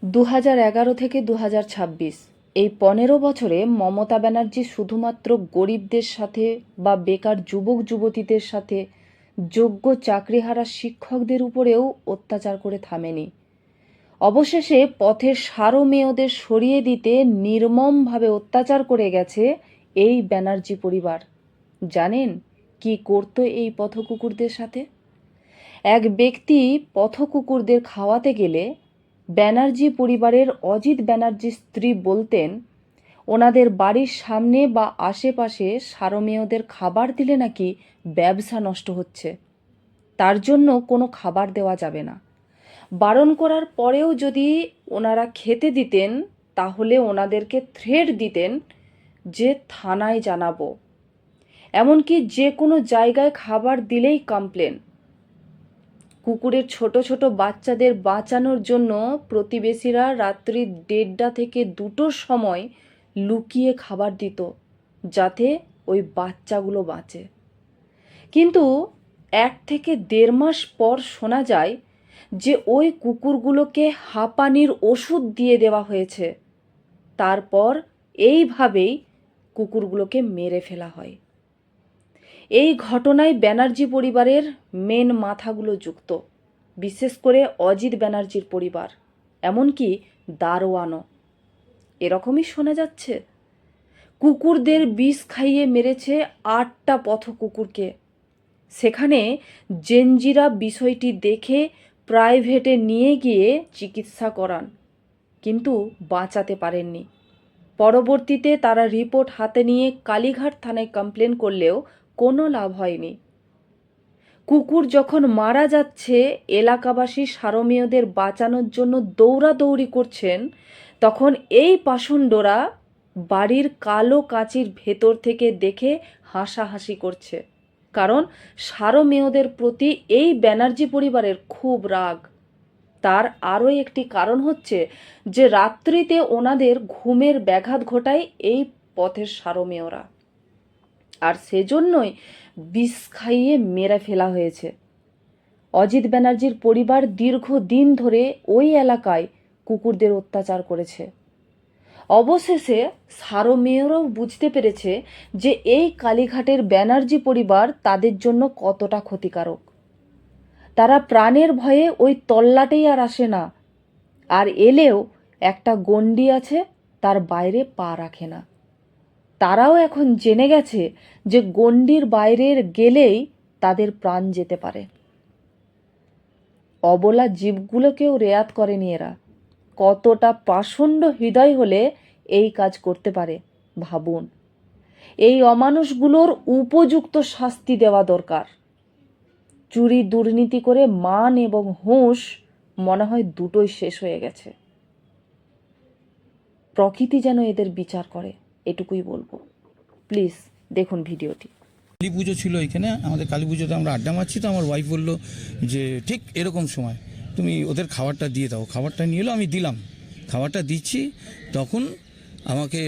2011 থেকে 2026 এই 15 বছরে মমতা ব্যানার্জি শুধুমাত্র গরিবদের সাথে বা বেকার যুবক যুবতীদের সাথে যোগ্য চাকরিহারা শিক্ষকদের উপরেও অত্যাচার করে থামেনি। অবশেষে পথের সারমেয়দের সরিয়ে দিতে নির্মমভাবে অত্যাচার করে গেছে এই ব্যানার্জি পরিবার। জানেন কি করতো এই পথকুকুরদের সাথে? এক ব্যক্তি পথকুকুরদের খাওয়াতে গেলে ব্যানার্জি পরিবারের অজিত ব্যানার্জির স্ত্রী বলতেন, ওনাদের বাড়ির সামনে বা আশেপাশে সারমেয়দের খাবার দিলে নাকি ব্যবসা নষ্ট হচ্ছে, তার জন্য কোনো খাবার দেওয়া যাবে না। বারণ করার পরেও যদি ওনারা খেতে দিতেন তাহলে ওনাদেরকে থ্রেট দিতেন যে থানায় জানাবো, এমনকি যে কোনো জায়গায় খাবার দিলেই কমপ্লেন। কুকুরের ছোট ছোট বাচ্চাদের বাঁচানোর জন্য প্রতিবেশীরা রাত্রি 1:30 থেকে 2টোর সময় লুকিয়ে খাবার দিত যাতে ওই বাচ্চাগুলো বাঁচে। কিন্তু 1 থেকে 1.5 মাস পর শোনা যায় যে ওই কুকুরগুলোকে হাঁপানির ওষুধ দিয়ে দেওয়া হয়েছে। তারপর এইভাবেই কুকুরগুলোকে মেরে ফেলা হয়। এই ঘটনায় ব্যানার্জি পরিবারের মেন মাথাগুলো যুক্ত, বিশেষ করে অজিত ব্যানার্জির পরিবার, এমনকি দারোয়ানও। এরকমই শোনা যাচ্ছে কুকুরদের বিষ খাইয়ে মেরেছে 8টা পথ কুকুরকে। সেখানে জেনজিরা বিষয়টি দেখে প্রাইভেটে নিয়ে গিয়ে চিকিৎসা করান, কিন্তু বাঁচাতে পারেননি। পরবর্তীতে তারা রিপোর্ট হাতে নিয়ে কালীঘাট থানায় কমপ্লেন করলেও কোনো লাভ হয়নি। কুকুর যখন মারা যাচ্ছে, এলাকাবাসী সারমেয়দের বাঁচানোর জন্য দৌড়াদৌড়ি করছেন, তখন এই পাষণ্ডরা বাড়ির কালো কাঁচির ভেতর থেকে দেখে হাসাহাসি করছে। কারণ সারমেয়দের প্রতি এই ব্যানার্জি পরিবারের খুব রাগ। তার আরও একটি কারণ হচ্ছে যে রাত্রিতে ওনাদের ঘুমের ব্যাঘাত ঘটায় এই পথের সারমেয়রা, আর সেজন্যই বিষ খাইয়ে মেরে ফেলা হয়েছে। অজিত ব্যানার্জির পরিবার দীর্ঘদিন ধরে ওই এলাকায় কুকুরদের অত্যাচার করেছে। অবশেষে সারমেয়রাও বুঝতে পেরেছে যে এই কালীঘাটের ব্যানার্জি পরিবার তাদের জন্য কতটা ক্ষতিকারক। তারা প্রাণের ভয়ে ওই তল্লাটেই আর আসে না, আর এলেও একটা গণ্ডি আছে, তার বাইরে পা রাখে না। তারাও এখন জেনে গেছে যে গণ্ডির বাইরের গেলেই তাদের প্রাণ যেতে পারে। অবলা জীবগুলোকেও রেয়াত করেনি এরা। কতটা পাষণ্ড হৃদয় হলে এই কাজ করতে পারে ভাবুন। এই অমানুষগুলোর উপযুক্ত শাস্তি দেওয়া দরকার। চুরি দুর্নীতি করে মান এবং হুঁশ মনে হয় দুটোই শেষ হয়ে গেছে। প্রকৃতি যেন এদের বিচার করে, এটুকুই বলবো। প্লিজ দেখুন ভিডিওটি। কালী পুজো ছিল এখানে, আমাদের কালী পুজোতে আমরা আড্ডা মারছি, তো আমার ওয়াইফ বললো যে ঠিক এরকম সময় তুমি ওদের খাবারটা দিয়ে দাও। খাবারটা নিয়ে এলো, আমি দিলাম, খাবারটা দিচ্ছি, তখন আমাকে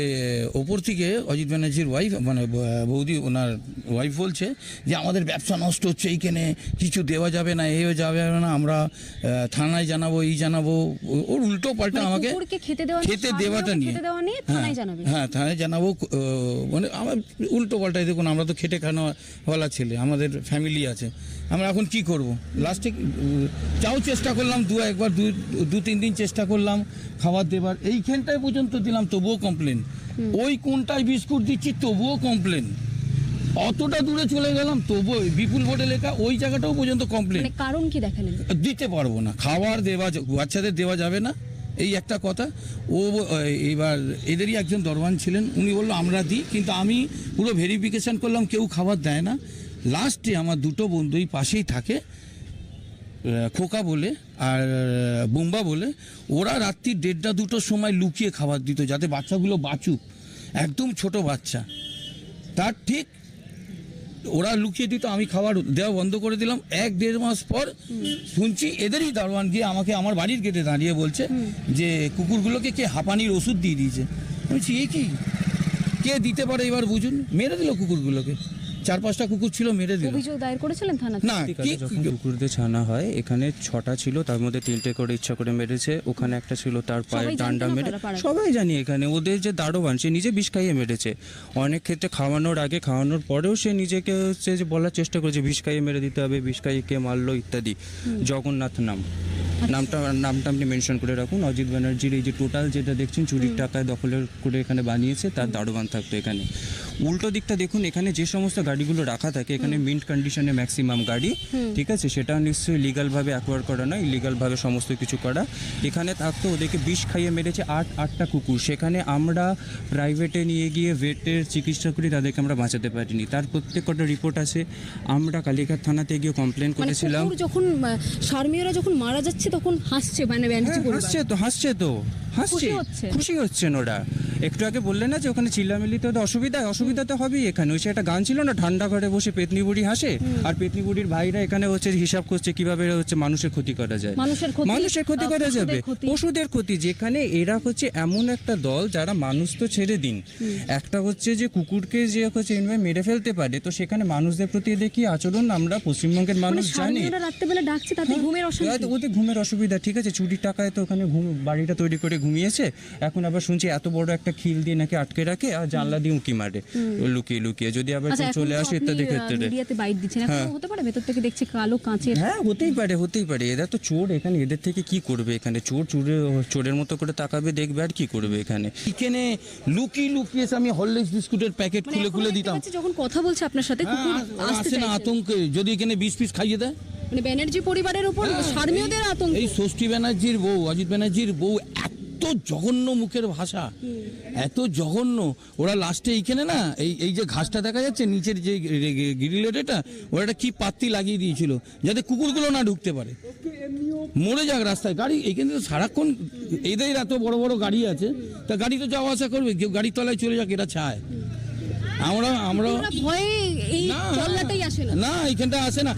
ওপর থেকে অজিত ব্যানার্জির ওয়াইফ মানে বৌদি, ওনার ওয়াইফ বলছে যে আমাদের ব্যবসা নষ্ট হচ্ছে, এইখানে কিছু দেওয়া যাবে না, এ যাবে না, আমরা থানায় জানাবো, এই জানাবো। ওর উল্টো পাল্টা আমাকে খেতে দেওয়াটা নিয়ে হ্যাঁ থানায় জানাবো, মানে আমার উল্টো পাল্টাই। দেখুন, আমরা তো খেটে খাওয়াওয়ালা ছেলে, আমাদের ফ্যামিলি আছে, আমরা এখন কি করব? লাস্টে চাও চেষ্টা করলাম, একবার 2-3 দিন চেষ্টা করলাম খাবার দেবার, এইখানটায় পর্যন্ত দিলাম, তবুও কমপ্লেন। ওই কোনটায় বিস্কুট দিচ্ছি, তবুও কমপ্লেন। অতটা দূরে চলে গেলাম, তবুও বিপুল বোর্ডে লেখা, ওই জায়গাটাও পর্যন্ত কমপ্লেন। কারণ কি দেখালেন? দিতে পারবো না, খাবার দেওয়া, বাচ্চাদের দেওয়া যাবে না, এই একটা কথা। ও এবার এদেরই একজন দরওয়ান ছিলেন, উনি বললো আমরা দিই, কিন্তু আমি পুরো ভেরিফিকেশান করলাম, কেউ খাবার দেয় না। লাস্টে আমার দুটো বন্ধুই পাশেই থাকে, খোকা বলে আর বুম্বা বলে, ওরা রাত্রি 1:30-2টোর সময় লুকিয়ে খাবার দিত যাতে বাচ্চাগুলো বাঁচুক, একদম ছোট বাচ্চা। তার ঠিক ওরা লুকিয়ে দিত, আমি খাবার দেওয়া বন্ধ করে দিলাম। 1-1.5 মাস পর শুনছি এদেরই দারোয়ান গিয়ে আমাকে আমার বাড়ির গেটে দাঁড়িয়ে বলছে যে কুকুরগুলোকে কে হাঁপানির ওষুধ দিয়ে দিয়েছে। আমি বলছি এ কি, কে দিতে পারে এবার বুঝুন, মেরে দিল কুকুরগুলোকে। 4-5টা কুকুর ছিল, মেরে দিল। অভিযোগ দায়ের করেছিলেন থানাতে? না, পরবর্তীকালে যখন কুকুরদের ছানা হয়, এখানে 6টা ছিল, তার মধ্যে 3টে করে ইচ্ছা করে মেরেছে। ওখানে একটা ছিল তার পায়ে সবাই ডান্ডা জানতেন মেরে, আপনারা পাড়ায়? সবাই জানি এখানে ওদের যে দারোয়ান সে নিজে বিষ খাইয়ে মেরেছে। অনেক ক্ষেত্রে খাওয়ানোর আগে খাওয়ানোর পরেও সে নিজেকে হচ্ছে যে বলার চেষ্টা করেছে বিষ খাইয়ে মেরে দিতে হবে, বিষ খাইয়ে কে মারলো ইত্যাদি। জগন্নাথ নামটা আপনি মেনশন করে রাখুন। অজিত ব্যানার্জির এই যে টোটাল যেটা দেখছেন চুরির টাকায় দখলের করে এখানে বানিয়েছে, তার দারোয়ান থাকতো এখানে। উল্টো দিকটা দেখুন, এখানে যে সমস্ত গাড়িগুলো রাখা থাকে, এখানে মিন্ট কন্ডিশনে ম্যাক্সিমাম গাড়ি, ঠিক আছে, সেটা নিশ্চয়ই লিগালভাবে অ্যাকোয়ার করা নয়, ইলিগালভাবে সমস্ত কিছু করা। এখানে থাকতো, ওদেরকে বিষ খাইয়ে মেরেছে 8টা কুকুর। সেখানে আমরা প্রাইভেটে নিয়ে গিয়ে ভেটের চিকিৎসা করি, তাদেরকে আমরা বাঁচাতে পারিনি। তার প্রত্যেকটা রিপোর্ট আছে। আমরা কালীঘাট থানাতে গিয়ে কমপ্লেন মানে করেছিলাম। কুকুর যখন শারমিয়রা যখন মারা যাচ্ছে তখন হাসছে, মানে ব্যানার্জি পরিবার খুশি হচ্ছেন ওরা। একটু আগে বললেন না যে ওখানে চিল্লামিল্লিতে ওদের অসুবিধা তো হবেই। এখানে ওই সে একটা গান ছিল না, ঠান্ডা ঘরে বসে পেতনি বুড়ি হাসে, আর পেতনি বুড়ির ভাইরা এখানে হচ্ছে হিসাব করছে কিভাবে হচ্ছে মানুষের ক্ষতি করা যায়। মানুষের ক্ষতি করা যাবে, পশুদের ক্ষতি। যেখানে এরা হচ্ছে এমন একটা দল যারা মানুষ তো ছেড়ে দিন, একটা হচ্ছে যে কুকুরকে যে হচ্ছে মেরে ফেলতে পারে, তো সেখানে মানুষদের প্রতি এদের কি আচরণ আমরা পশ্চিমবঙ্গের মানুষ জানি। রাত্রেবেলা ডাকছে, তাতে ঘুমের অসুবিধা। ওদের ঘুমের অসুবিধা, ঠিক আছে, চুরির টাকায় তো ওখানে বাড়িটা তৈরি করে ঘুমিয়েছে। এখন আবার শুনছি এত বড় একটা খিল দিয়ে নাকি আটকে রাখে আর জানলা দিয়ে উঁকি মারে লুকিয়ে যদি আবার চলে আসে ইত্যাদি ক্ষেত্রে। মিডিয়াতে বাইট দিচ্ছেন, এখন হতে পারে ভেতর থেকে দেখছে কালো কাঁচের। হ্যাঁ, হতেই পারে। এরা তো চোর, এখানে এদের থেকে কি করবে? এখানে চোরের মতো করে তাকাবে, দেখবে, আর কি করবে এখানে? এখানে লুকিয়ে আমি হরলিক্স বিস্কুটের প্যাকেট খুলে দিতাম। যখন কথা বলছে আপনার সাথে, কুকুর আসতে না আতঙ্কে, যদি এখানে 20 পিস খাইয়ে দেয়। মানে ব্যানার্জি পরিবারের উপর শারমিয়দের আতঙ্ক। এই ষষ্ঠী ব্যানার্জির বউ, অজিত ব্যানার্জির বউ, এত জঘন্য মুখের ভাষা, এত জঘন্য। ওরা লাস্টে এইখানে না, এই যে ঘাসটা দেখা যাচ্ছে নিচের যে গ্রিলের, ওরা একটা কি পাত্তি লাগিয়ে দিয়েছিল যাতে কুকুরগুলো না ঢুকতে পারে, মরে যাক রাস্তায়। গাড়ি এইখানে তো সারাক্ষণ এদের এত বড় বড় গাড়ি আছে, তা গাড়ি তো যাওয়া আসা করবে, কেউ গাড়ির তলায় চলে যাক, এটা চায়। আমরা ভয়ে এই চল্লাটাই আসে না। না, এইখানটা আসে না।